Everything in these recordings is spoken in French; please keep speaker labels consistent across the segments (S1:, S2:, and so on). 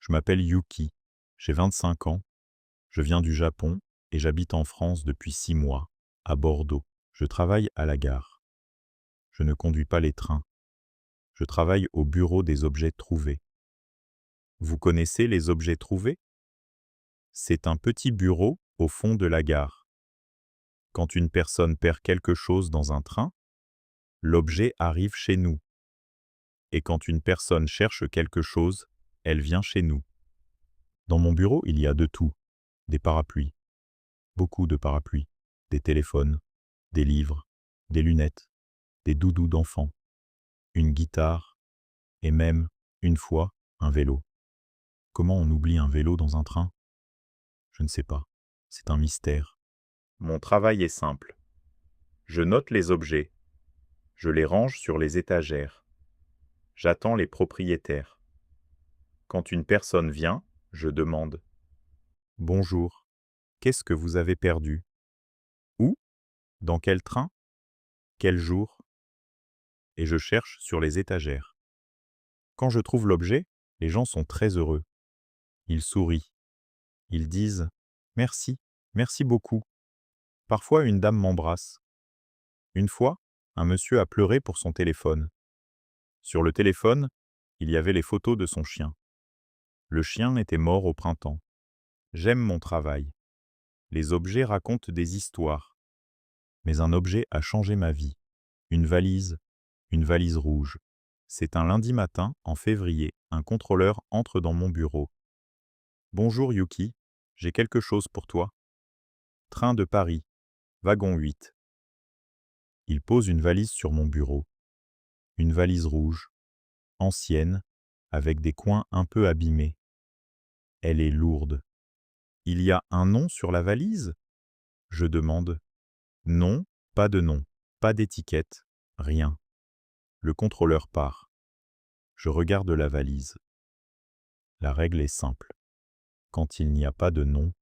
S1: Je m'appelle Yuki, j'ai 25 ans, je viens du Japon et j'habite en France depuis 6 mois, à Bordeaux. Je travaille à la gare. Je ne conduis pas les trains. Je travaille au bureau des objets trouvés. Vous connaissez les objets trouvés? C'est un petit bureau au fond de la gare. Quand une personne perd quelque chose dans un train, l'objet arrive chez nous. Et quand une personne cherche quelque chose, elle vient chez nous. Dans mon bureau, il y a de tout. Des parapluies, beaucoup de parapluies, des téléphones, des livres, des lunettes, des doudous d'enfants, une guitare et même, une fois, un vélo. Comment on oublie un vélo dans un train? Je ne sais pas. C'est un mystère. Mon travail est simple. Je note les objets. Je les range sur les étagères. J'attends les propriétaires. Quand une personne vient, je demande: Bonjour, qu'est-ce que vous avez perdu? Où? Dans quel train? Quel jour? Et je cherche sur les étagères. Quand je trouve l'objet, les gens sont très heureux. Ils sourient. Ils disent: Merci, merci beaucoup. Parfois, une dame m'embrasse. Une fois, un monsieur a pleuré pour son téléphone. Sur le téléphone, il y avait les photos de son chien. Le chien était mort au printemps. J'aime mon travail. Les objets racontent des histoires. Mais un objet a changé ma vie. Une valise rouge. C'est un lundi matin, en février, un contrôleur entre dans mon bureau. Bonjour Yuki, j'ai quelque chose pour toi. Train de Paris, wagon 8. Il pose une valise sur mon bureau. Une valise rouge, ancienne, avec des coins un peu abîmés. Elle est lourde. Il y a un nom sur la valise? Je demande. Non, pas de nom, pas d'étiquette, rien. Le contrôleur part. Je regarde la valise. La règle est simple. Quand il n'y a pas de nom,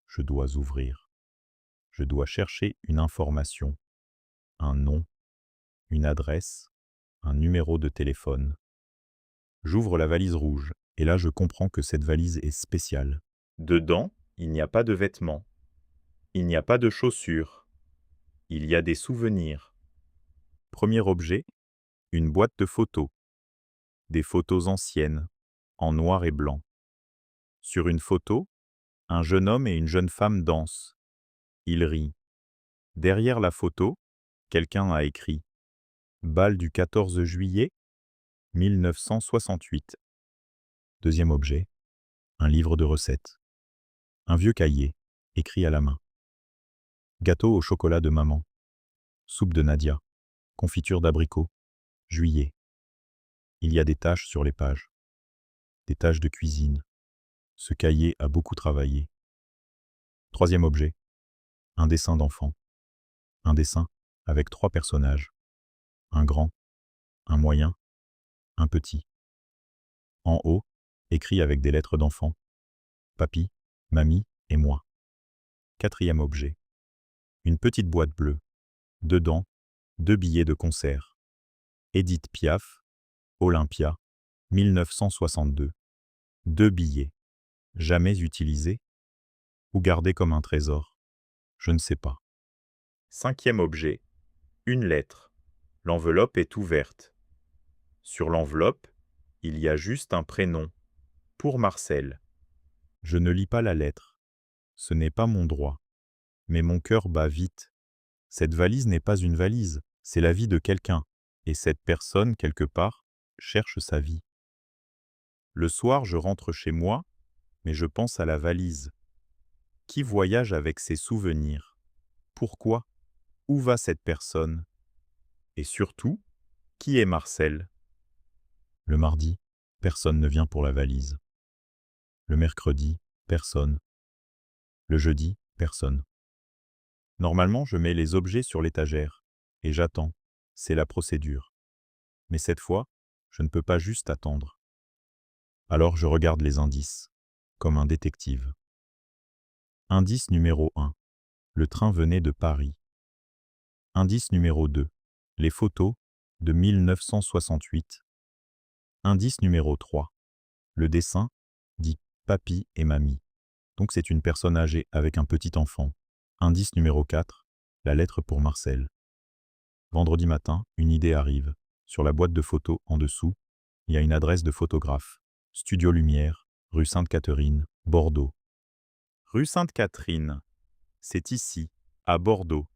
S1: je dois ouvrir. Je dois chercher une information, un nom, une adresse, un numéro de téléphone. J'ouvre la valise rouge, et là je comprends que cette valise est spéciale. Dedans, il n'y a pas de vêtements. Il n'y a pas de chaussures. Il y a des souvenirs. Premier objet, une boîte de photos. Des photos anciennes, en noir et blanc. Sur une photo, un jeune homme et une jeune femme dansent. Ils rient. Derrière la photo, quelqu'un a écrit Bal du 14 juillet 1968. Deuxième objet, un livre de recettes. Un vieux cahier, écrit à la main. Gâteau au chocolat de maman. Soupe de Nadia. Confiture d'abricot. Juillet. Il y a des taches sur les pages. Des taches de cuisine. Ce cahier a beaucoup travaillé. Troisième objet, un dessin d'enfant. Un dessin avec 3 personnages. Un grand, un moyen, un petit. En haut, écrit avec des lettres d'enfant. Papy, mamie et moi. Quatrième objet, une petite boîte bleue. Dedans, 2 billets de concert. Édith Piaf, Olympia, 1962. 2 billets. Jamais utilisés ou gardés comme un trésor. Je ne sais pas. Cinquième objet, une lettre. L'enveloppe est ouverte. Sur l'enveloppe, il y a juste un prénom. Pour Marcel. Je ne lis pas la lettre. Ce n'est pas mon droit. Mais mon cœur bat vite. Cette valise n'est pas une valise, c'est la vie de quelqu'un. Et cette personne, quelque part, cherche sa vie. Le soir, je rentre chez moi, mais je pense à la valise. Qui voyage avec ses souvenirs? Pourquoi? Où va cette personne? Et surtout, qui est Marcel? Le mardi, personne ne vient pour la valise. Le mercredi, personne. Le jeudi, personne. Normalement, je mets les objets sur l'étagère, et j'attends. C'est la procédure. Mais cette fois, je ne peux pas juste attendre. Alors je regarde les indices, comme un détective. Indice numéro 1. Le train venait de Paris. Indice numéro 2. Les photos de 1968. Indice numéro 3. Le dessin papy et mamie. Donc c'est une personne âgée avec un petit enfant. Indice numéro 4, la lettre pour Marcel. Vendredi matin, une idée arrive. Sur la boîte de photos, en dessous, il y a une adresse de photographe. Studio Lumière, rue Sainte-Catherine, Bordeaux. Rue Sainte-Catherine, c'est ici, à Bordeaux.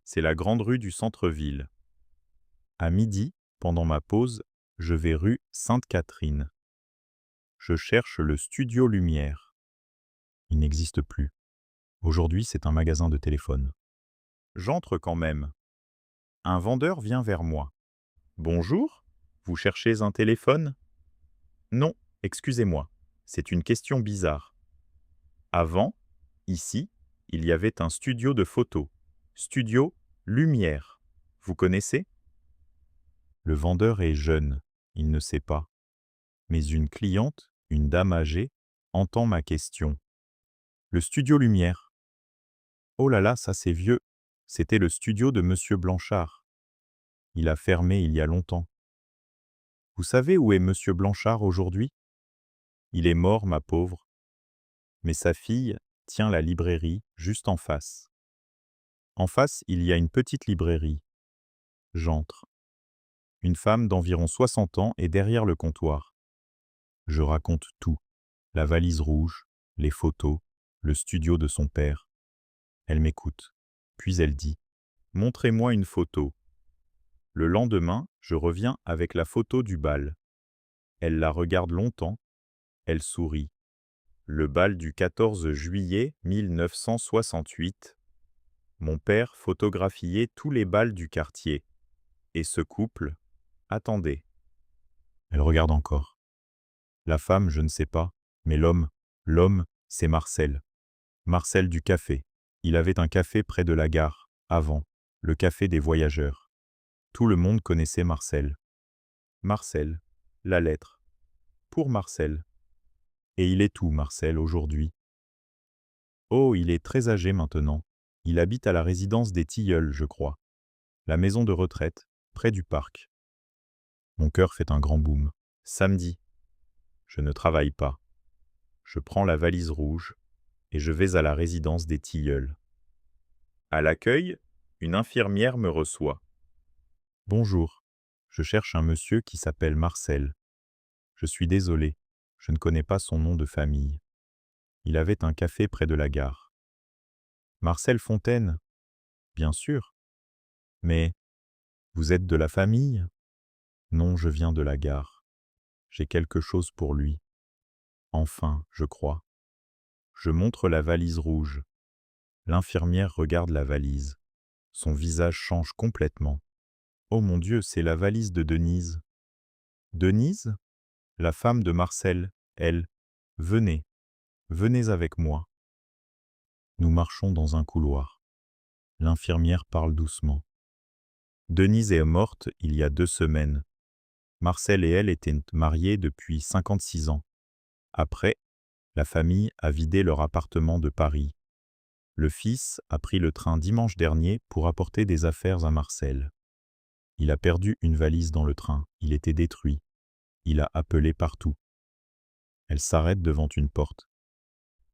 S1: C'est la grande rue du centre-ville. À midi, pendant ma pause, je vais rue Sainte-Catherine. Je cherche le Studio Lumière. Il n'existe plus. Aujourd'hui, c'est un magasin de téléphone. J'entre quand même. Un vendeur vient vers moi. Bonjour, vous cherchez un téléphone? Non, excusez-moi, c'est une question bizarre. Avant, ici, il y avait un studio de photo. Studio Lumière. Vous connaissez? Le vendeur est jeune, il ne sait pas. Mais une cliente, une dame âgée, entend ma question. Le studio Lumière. Oh là là, ça c'est vieux. C'était le studio de Monsieur Blanchard. Il a fermé il y a longtemps. Vous savez où est Monsieur Blanchard aujourd'hui? Il est mort, ma pauvre. Mais sa fille tient la librairie juste en face. En face, il y a une petite librairie. J'entre. Une femme d'environ 60 ans est derrière le comptoir. Je raconte tout. La valise rouge, les photos, le studio de son père. Elle m'écoute. Puis elle dit « Montrez-moi une photo ». Le lendemain, je reviens avec la photo du bal. Elle la regarde longtemps. Elle sourit. Le bal du 14 juillet 1968. Mon père photographiait tous les bals du quartier. Et ce couple attendait. Elle regarde encore. La femme, je ne sais pas, mais l'homme, c'est Marcel. Marcel du café. Il avait un café près de la gare, avant, le café des voyageurs. Tout le monde connaissait Marcel. Marcel, la lettre. Pour Marcel. Et il est où, Marcel, aujourd'hui? Oh, il est très âgé maintenant. Il habite à la résidence des Tilleuls, je crois. La maison de retraite, près du parc. Mon cœur fait un grand boom. Samedi. Je ne travaille pas. Je prends la valise rouge et je vais à la résidence des Tilleuls. À l'accueil, une infirmière me reçoit. Bonjour, je cherche un monsieur qui s'appelle Marcel. Je suis désolé, je ne connais pas son nom de famille. Il avait un café près de la gare. Marcel Fontaine? Bien sûr. Mais vous êtes de la famille? Non, je viens de la gare. J'ai quelque chose pour lui. Enfin, je crois. Je montre la valise rouge. L'infirmière regarde la valise. Son visage change complètement. Oh mon Dieu, c'est la valise de Denise. Denise? La femme de Marcel, elle. Venez, venez avec moi. Nous marchons dans un couloir. L'infirmière parle doucement. Denise est morte il y a 2 semaines. Marcel et elle étaient mariés depuis 56 ans. Après, la famille a vidé leur appartement de Paris. Le fils a pris le train dimanche dernier pour apporter des affaires à Marcel. Il a perdu une valise dans le train, il était détruit. Il a appelé partout. Elle s'arrête devant une porte.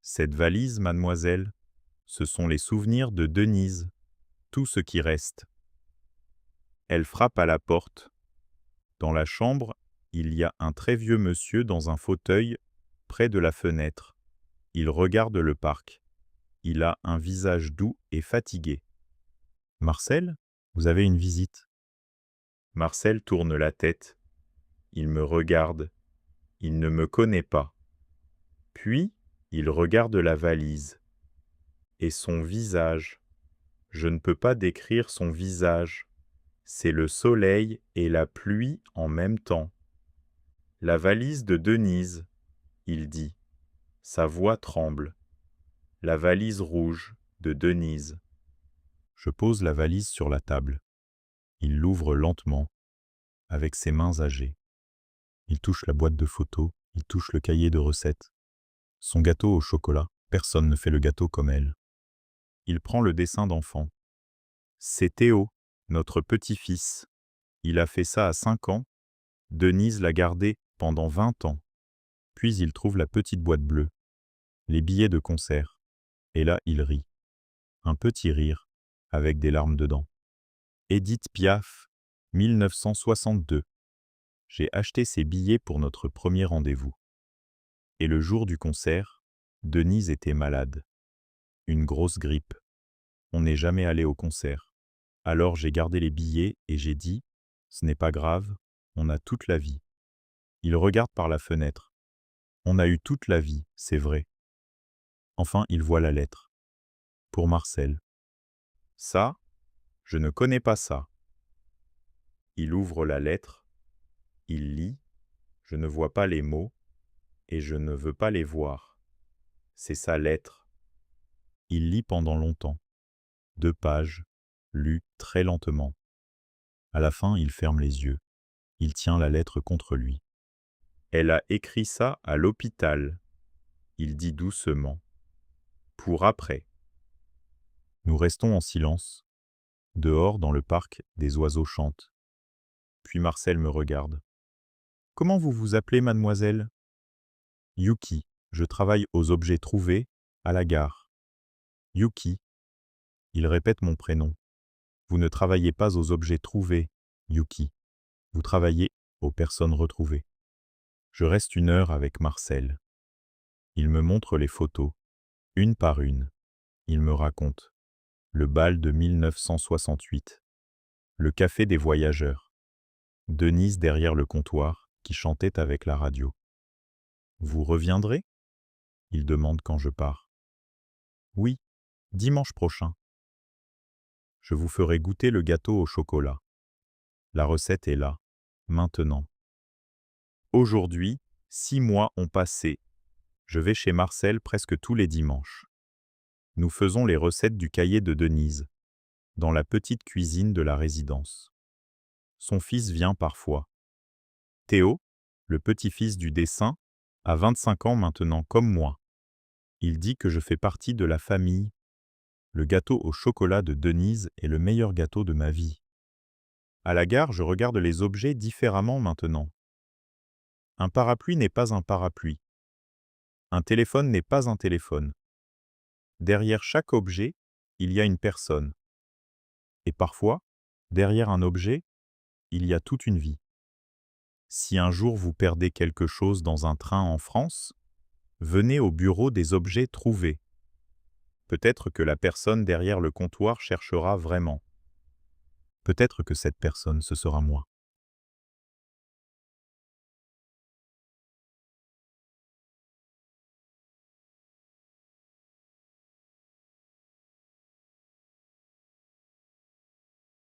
S1: Cette valise, mademoiselle, ce sont les souvenirs de Denise, tout ce qui reste. Elle frappe à la porte. Dans la chambre, il y a un très vieux monsieur dans un fauteuil, près de la fenêtre. Il regarde le parc. Il a un visage doux et fatigué. Marcel, vous avez une visite. Marcel tourne la tête. Il me regarde. Il ne me connaît pas. Puis, il regarde la valise. Et son visage. Je ne peux pas décrire son visage. C'est le soleil et la pluie en même temps. La valise de Denise, il dit. Sa voix tremble. La valise rouge de Denise. Je pose la valise sur la table. Il l'ouvre lentement, avec ses mains âgées. Il touche la boîte de photos, il touche le cahier de recettes. Son gâteau au chocolat, personne ne fait le gâteau comme elle. Il prend le dessin d'enfant. C'est Théo, notre petit-fils. Il a fait ça à 5 ans. Denise l'a gardé pendant 20 ans. Puis il trouve la petite boîte bleue, les billets de concert, et là il rit. Un petit rire, avec des larmes dedans. Édith Piaf, 1962. J'ai acheté ces billets pour notre premier rendez-vous. Et le jour du concert, Denise était malade. Une grosse grippe. On n'est jamais allé au concert. Alors j'ai gardé les billets et j'ai dit « Ce n'est pas grave, on a toute la vie ». Il regarde par la fenêtre. On a eu toute la vie, c'est vrai. Enfin, il voit la lettre. Pour Marcel. Ça, je ne connais pas ça. Il ouvre la lettre, il lit, je ne vois pas les mots, et je ne veux pas les voir. C'est sa lettre. Il lit pendant longtemps. 2 pages, lues très lentement. À la fin, il ferme les yeux. Il tient la lettre contre lui. Elle a écrit ça à l'hôpital. Il dit doucement. Pour après. Nous restons en silence. Dehors, dans le parc, des oiseaux chantent. Puis Marcel me regarde. « Comment vous vous appelez, mademoiselle ?»« Yuki. Je travaille aux objets trouvés, à la gare. »« Yuki. » Il répète mon prénom. « Vous ne travaillez pas aux objets trouvés, Yuki. Vous travaillez aux personnes retrouvées. » Je reste 1 heure avec Marcel. Il me montre les photos, une par une. Il me raconte. Le bal de 1968. Le café des voyageurs. Denise derrière le comptoir, qui chantait avec la radio. « Vous reviendrez ?» Il demande quand je pars. « Oui, dimanche prochain. Je vous ferai goûter le gâteau au chocolat. La recette est là, maintenant. » Aujourd'hui, 6 mois ont passé. Je vais chez Marcel presque tous les dimanches. Nous faisons les recettes du cahier de Denise, dans la petite cuisine de la résidence. Son fils vient parfois. Théo, le petit-fils du dessin, a 25 ans maintenant comme moi. Il dit que je fais partie de la famille. Le gâteau au chocolat de Denise est le meilleur gâteau de ma vie. À la gare, je regarde les objets différemment maintenant. Un parapluie n'est pas un parapluie. Un téléphone n'est pas un téléphone. Derrière chaque objet, il y a une personne. Et parfois, derrière un objet, il y a toute une vie. Si un jour vous perdez quelque chose dans un train en France, venez au bureau des objets trouvés. Peut-être que la personne derrière le comptoir cherchera vraiment. Peut-être que cette personne, ce sera moi.